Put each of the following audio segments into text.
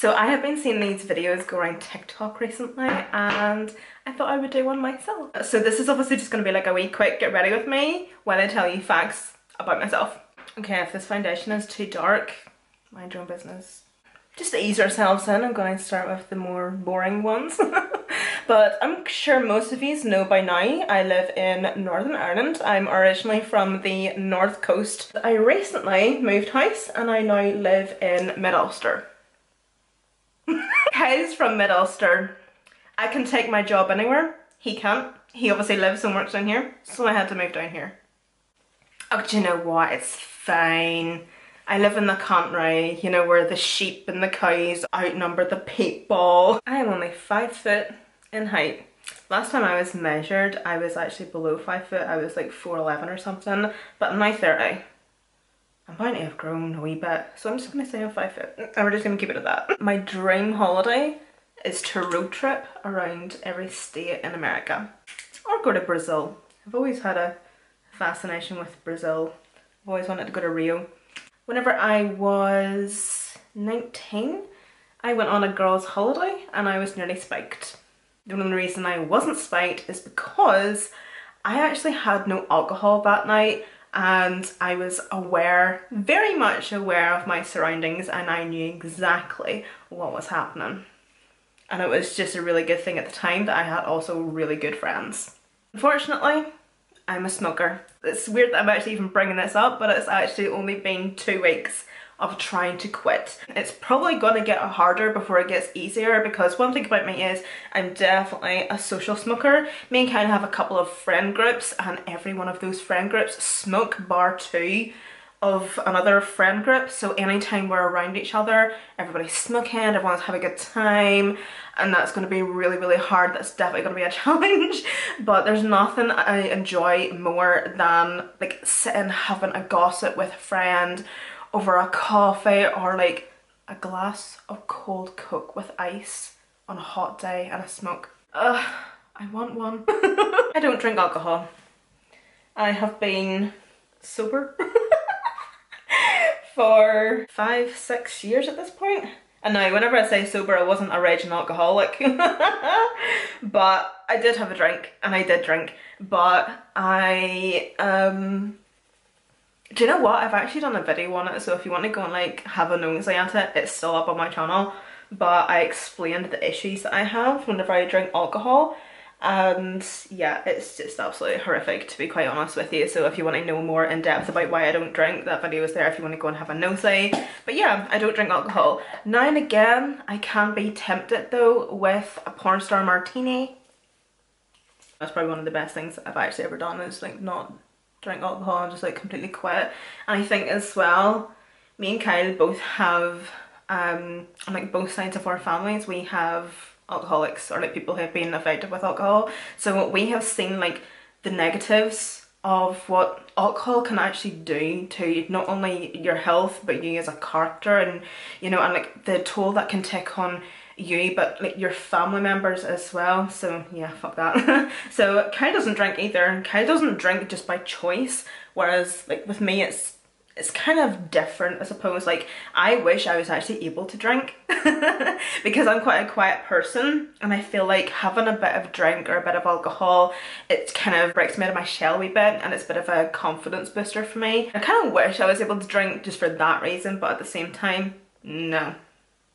So I have been seeing these videos go around TikTok recently and I thought I would do one myself. So this is obviously just going to be like a wee quick get ready with me while I tell you facts about myself. Okay, if this foundation is too dark, mind your own business. Just to ease ourselves in, I'm going to start with the more boring ones. But I'm sure most of you know by now, I live in Northern Ireland. I'm originally from the North Coast. I recently moved house and I now live in Mid-Ulster. Kyle's from Mid-Ulster. I can take my job anywhere. He can't. He obviously lives and works down here, so I had to move down here. Oh, do you know what? It's fine. I live in the country, you know, where the sheep and the cows outnumber the people. I am only 5 foot in height. Last time I was measured, I was actually below 5 foot. I was like 4'11" or something, but I'm now 30. I'm bound to have grown a wee bit, so I'm just going to say I'm 5 foot, and we're just going to keep it at that. My dream holiday is to road trip around every state in America, or go to Brazil. I've always had a fascination with Brazil. I've always wanted to go to Rio. Whenever I was 19, I went on a girls' holiday and I was nearly spiked. The only reason I wasn't spiked is because I actually had no alcohol that night. And I was aware, very much aware of my surroundings, and I knew exactly what was happening. And it was just a really good thing at the time that I had also really good friends. Unfortunately, I'm a smoker. It's weird that I'm actually even bringing this up, but it's actually only been 2 weeks of trying to quit. It's probably going to get harder before it gets easier, because one thing about me is I'm definitely a social smoker. Me and Kyle have a couple of friend groups, and every one of those friend groups smoke bar 2 of another friend group. So anytime we're around each other, everybody's smoking, everyone's having a good time, and that's going to be really, really hard. That's definitely going to be a challenge. But there's nothing I enjoy more than like sitting having a gossip with a friend over a coffee, or like a glass of cold Coke with ice on a hot day and a smoke. Ugh, I want one. I don't drink alcohol. I have been sober for 5-6 years at this point. And now whenever I say sober, I wasn't a raging alcoholic. But I did have a drink, and I did drink. But do you know what? I've actually done a video on it, so if you want to go and like have a nosy at it, it's still up on my channel. But I explained the issues that I have whenever I drink alcohol, and yeah, it's just absolutely horrific, to be quite honest with you. So if you want to know more in depth about why I don't drink, that video is there if you want to go and have a nosy. But yeah, I don't drink alcohol. Now and again, I can be tempted though with a porn star martini. That's probably one of the best things I've actually ever done, is like not drink alcohol and just like completely quit. And I think as well, me and Kyle both have on like both sides of our families, we have alcoholics, or like people who have been affected with alcohol. So we have seen like the negatives of what alcohol can actually do to not only your health but you as a character, and you know, and like the toll that can take on you but like your family members as well. So yeah, fuck that. So Kyle doesn't drink either. Kyle doesn't drink just by choice, whereas like with me it's kind of different, I suppose. Like I wish I was actually able to drink because I'm quite a quiet person, and I feel like having a bit of drink or a bit of alcohol, it kind of breaks me out of my shell a wee bit, and it's a bit of a confidence booster for me. I kind of wish I was able to drink just for that reason, but at the same time, no.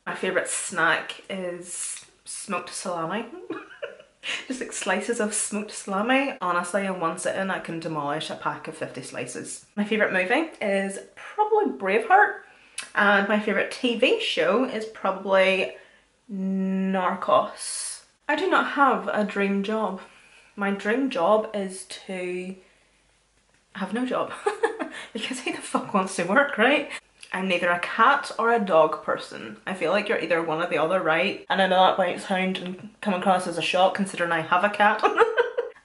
My favourite snack is smoked salami. Just like slices of smoked salami. Honestly, in one sitting I can demolish a pack of 50 slices. My favourite movie is probably Braveheart, and my favourite TV show is probably Narcos. I do not have a dream job. My dream job is to have no job. Because who the fuck wants to work, right? I'm neither a cat or a dog person. I feel like you're either one or the other, right? And I know that might sound and come across as a shock considering I have a cat.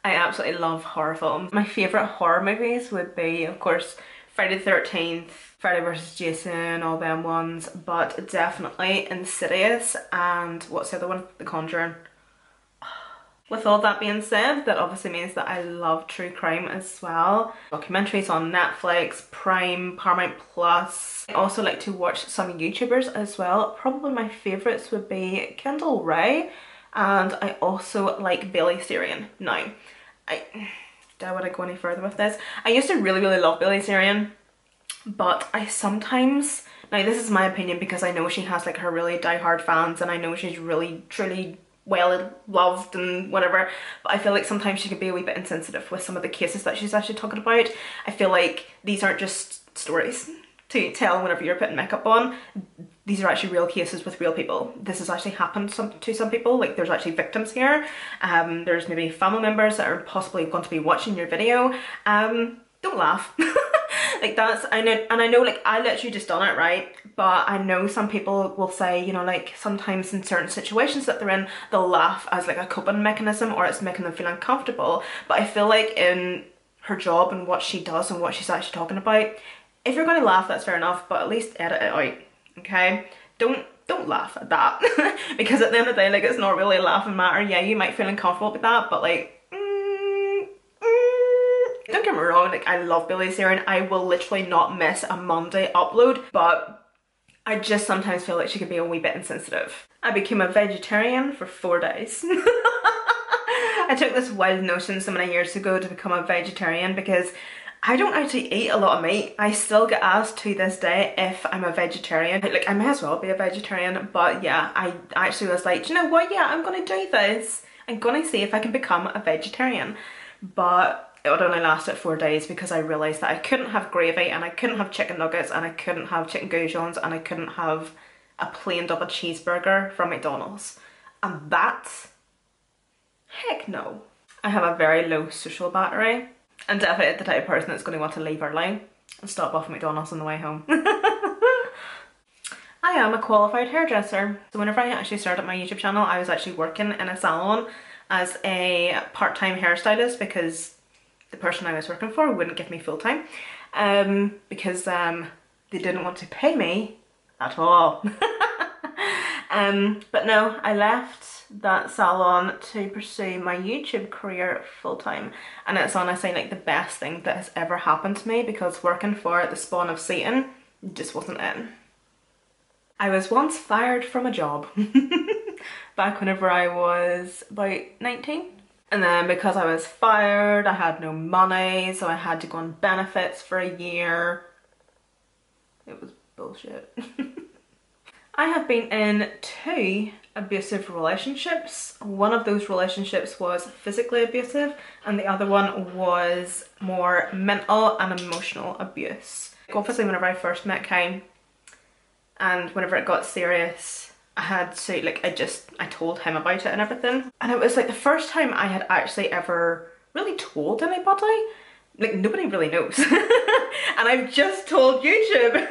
I absolutely love horror films. My favourite horror movies would be, of course, Friday the 13th, Friday vs Jason, all them ones, but definitely Insidious and what's the other one? The Conjuring. With all that being said, that obviously means that I love true crime as well. Documentaries on Netflix, Prime, Paramount Plus. I also like to watch some YouTubers as well. Probably my favourites would be Kendall Ray, and I also like Billy Syrian. Now, would I go any further with this? I used to really love Billy Syrian, but I sometimes, now this is my opinion because I know she has like her really die-hard fans and I know she's really truly well loved and whatever, but I feel like sometimes she can be a wee bit insensitive with some of the cases that she's actually talking about. I feel like these aren't just stories to tell whenever you're putting makeup on. These are actually real cases with real people. This has actually happened to some people. Like, there's actually victims here. There's maybe family members that are possibly going to be watching your video. Don't laugh. Like, that's, I know like I literally just done it, right? But I know some people will say, you know, like sometimes in certain situations that they're in, they'll laugh as like a coping mechanism, or it's making them feel uncomfortable. But I feel like in her job and what she does and what she's actually talking about, if you're going to laugh, that's fair enough, but at least edit it out, okay? Don't laugh at that. Because at the end of the day, like, it's not really a laughing matter. Yeah, you might feel uncomfortable with that, but like, don't get me wrong, like, I love Billy Syrian. I will literally not miss a Monday upload, but I just sometimes feel like she could be a wee bit insensitive. I became a vegetarian for 4 days. I took this wild notion so many years ago to become a vegetarian because I don't actually eat a lot of meat. I still get asked to this day if I'm a vegetarian. Like, I may as well be a vegetarian, but yeah, I actually was like, do you know what? Yeah, I'm gonna do this. I'm gonna see if I can become a vegetarian. But it would only last at 4 days because I realised that I couldn't have gravy and I couldn't have chicken nuggets and I couldn't have chicken goujons and I couldn't have a plain double cheeseburger from McDonald's. And that's, heck no. I have a very low social battery and definitely the type of person that's going to want to leave early and stop off at McDonald's on the way home. I am a qualified hairdresser. So whenever I actually started my YouTube channel, I was actually working in a salon as a part-time hairstylist because the person I was working for wouldn't give me full-time because they didn't want to pay me at all. But no, I left that salon to pursue my YouTube career full-time, and it's honestly like the best thing that has ever happened to me because working for the spawn of Satan just wasn't it. I was once fired from a job back whenever I was about 19. And then because I was fired, I had no money, so I had to go on benefits for a year. It was bullshit. I have been in 2 abusive relationships. One of those relationships was physically abusive and the other one was more mental and emotional abuse. Obviously whenever I first met Kai and whenever it got serious, I had to, like, I told him about it and everything. And it was like the first time I had actually ever really told anybody. Like, nobody really knows. And I've just told YouTube.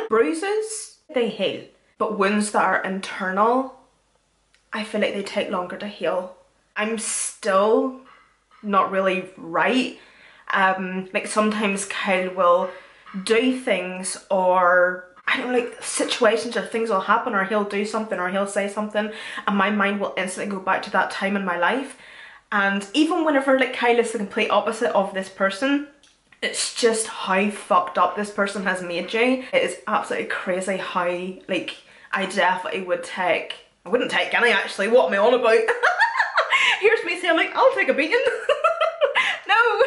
Bruises, they heal. But wounds that are internal, I feel like they take longer to heal. I'm still not really right. Like, sometimes Kyle will do things, or I don't know, like situations or things will happen, or he'll do something or he'll say something and my mind will instantly go back to that time in my life. And even whenever like Kyle is the complete opposite of this person, it's just how fucked up this person has made you. It is absolutely crazy how, like, I definitely would take, I wouldn't take any actually, what am I on about? Here's me saying like, I'll take a beating. No.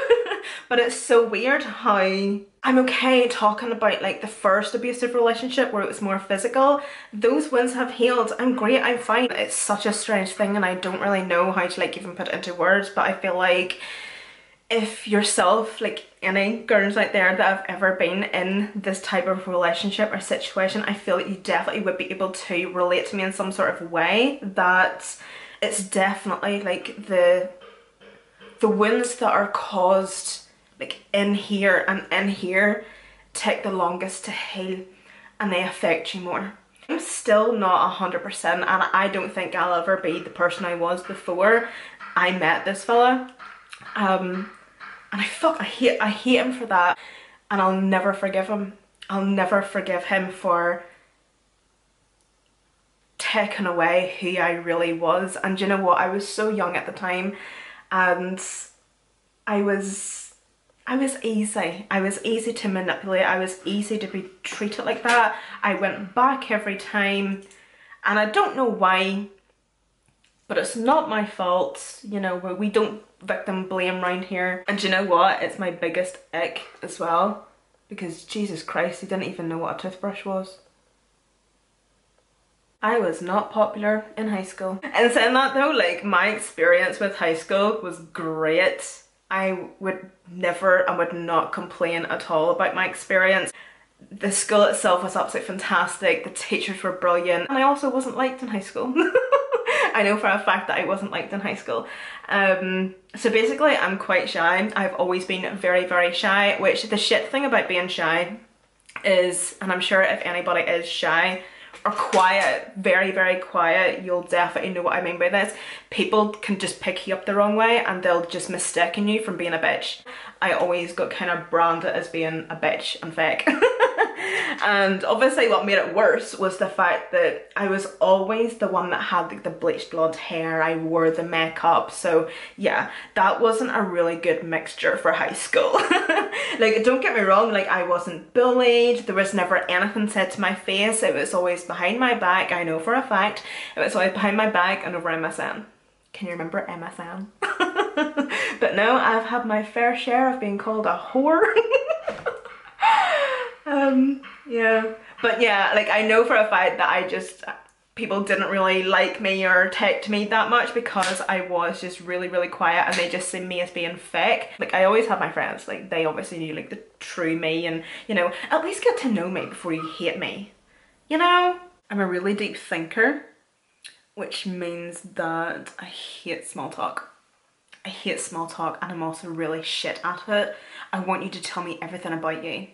But it's so weird how I'm okay talking about like the first abusive relationship where it was more physical. Those wounds have healed. I'm great, I'm fine. It's such a strange thing and I don't really know how to like even put it into words, but I feel like if yourself, like any girls out there that have ever been in this type of relationship or situation, I feel like you definitely would be able to relate to me in some sort of way, that it's definitely like the wounds that are caused like in here and in here take the longest to heal and they affect you more. I'm still not 100% and I don't think I'll ever be the person I was before I met this fella. And I hate him for that, and I'll never forgive him. I'll never forgive him for taken away who I really was. And you know what, I was so young at the time, and I was easy. I was easy to manipulate. I was easy to be treated like that. I went back every time, and I don't know why, but it's not my fault. You know, we don't victim blame around here. And you know what? It's my biggest ick as well, because Jesus Christ, he didn't even know what a toothbrush was. I was not popular in high school. And saying that though, like, my experience with high school was great. I would never and would not complain at all about my experience. The school itself was absolutely fantastic. The teachers were brilliant. And I also wasn't liked in high school. I know for a fact that I wasn't liked in high school. So basically I'm quite shy. I've always been very, very shy, which the shit thing about being shy is, and I'm sure if anybody is shy or quiet, very, very quiet, you'll definitely know what I mean by this. People can just pick you up the wrong way and they'll just mistaken you from being a bitch. I always got kind of branded as being a bitch and fake. And obviously what made it worse was the fact that I was always the one that had like the bleached blonde hair. I wore the makeup, so yeah, that wasn't a really good mixture for high school. Like, don't get me wrong, like, I wasn't bullied, there was never anything said to my face, it was always behind my back. I know for a fact it was always behind my back and over MSN. Can you remember MSN? But no, I've had my fair share of being called a whore. Yeah, but yeah, like, I know for a fact that people didn't really like me or take to me that much because I was just really, really quiet, and they just seen me as being fake. Like, I always had my friends, like, they obviously knew like the true me, and you know, at least get to know me before you hate me, you know? I'm a really deep thinker, which means that I hate small talk. I hate small talk, and I'm also really shit at it. I want you to tell me everything about you.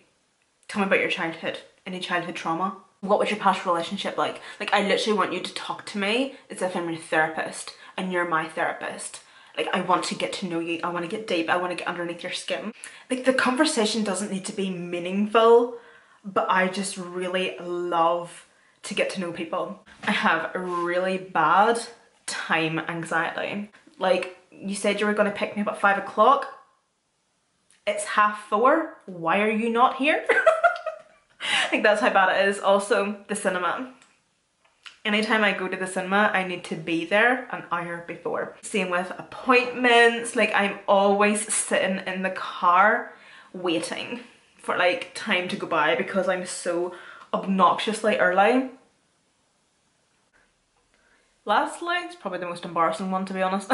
Tell me about your childhood, any childhood trauma. What was your past relationship like? Like, I literally want you to talk to me as if I'm your therapist and you're my therapist. Like, I want to get to know you. I want to get deep. I want to get underneath your skin. Like, the conversation doesn't need to be meaningful, but I just really love to get to know people. I have a really bad time anxiety. Like, you said you were going to pick me up at 5 o'clock. It's 4:30. Why are you not here? Like, that's how bad it is. Also, the cinema. Anytime I go to the cinema, I need to be there an hour before. Same with appointments. Like, I'm always sitting in the car waiting for like time to go by because I'm so obnoxiously early. Lastly, it's probably the most embarrassing one, to be honest.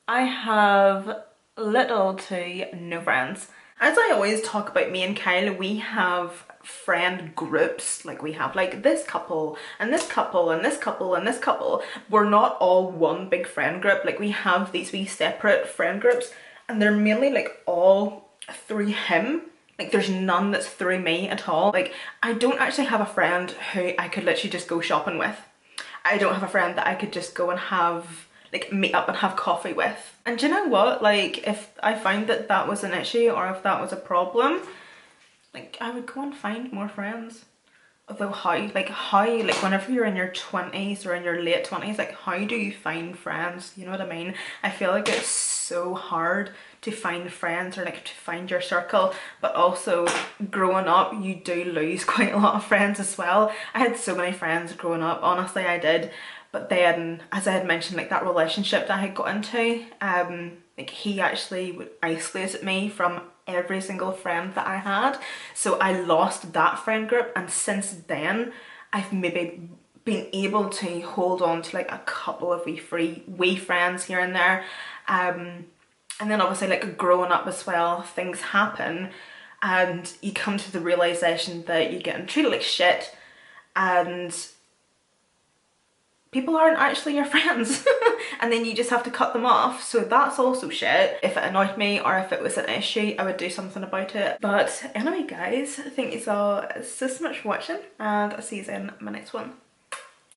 I have little to no friends. As I always talk about me and Kyle, we have friend groups. Like, we have like this couple and this couple and this couple and this couple. We're not all one big friend group. Like, we have these wee separate friend groups, and they're mainly like all through him. Like, there's none that's through me at all. Like, I don't actually have a friend who I could literally just go shopping with. I don't have a friend that I could just go and have, like, meet up and have coffee with. And do you know what? Like, if I found that that was an issue or if that was a problem, like, I would go and find more friends. Although like whenever you're in your 20s or in your late 20s, like, how do you find friends? You know what I mean? I feel like it's so hard to find friends, or like to find your circle, but also growing up you do lose quite a lot of friends as well. I had so many friends growing up, honestly I did, but then, as I had mentioned, like, that relationship that I got into, like, he actually isolated me from every single friend that I had, so I lost that friend group. And since then I've maybe been able to hold on to like a couple of wee friends here and there, and then obviously, like, growing up as well, things happen and you come to the realization that you're getting treated like shit and people aren't actually your friends. And then you just have to cut them off. So that's also shit. If it annoyed me or if it was an issue, I would do something about it. But anyway guys, thank you so much for watching, and I'll see you in my next one.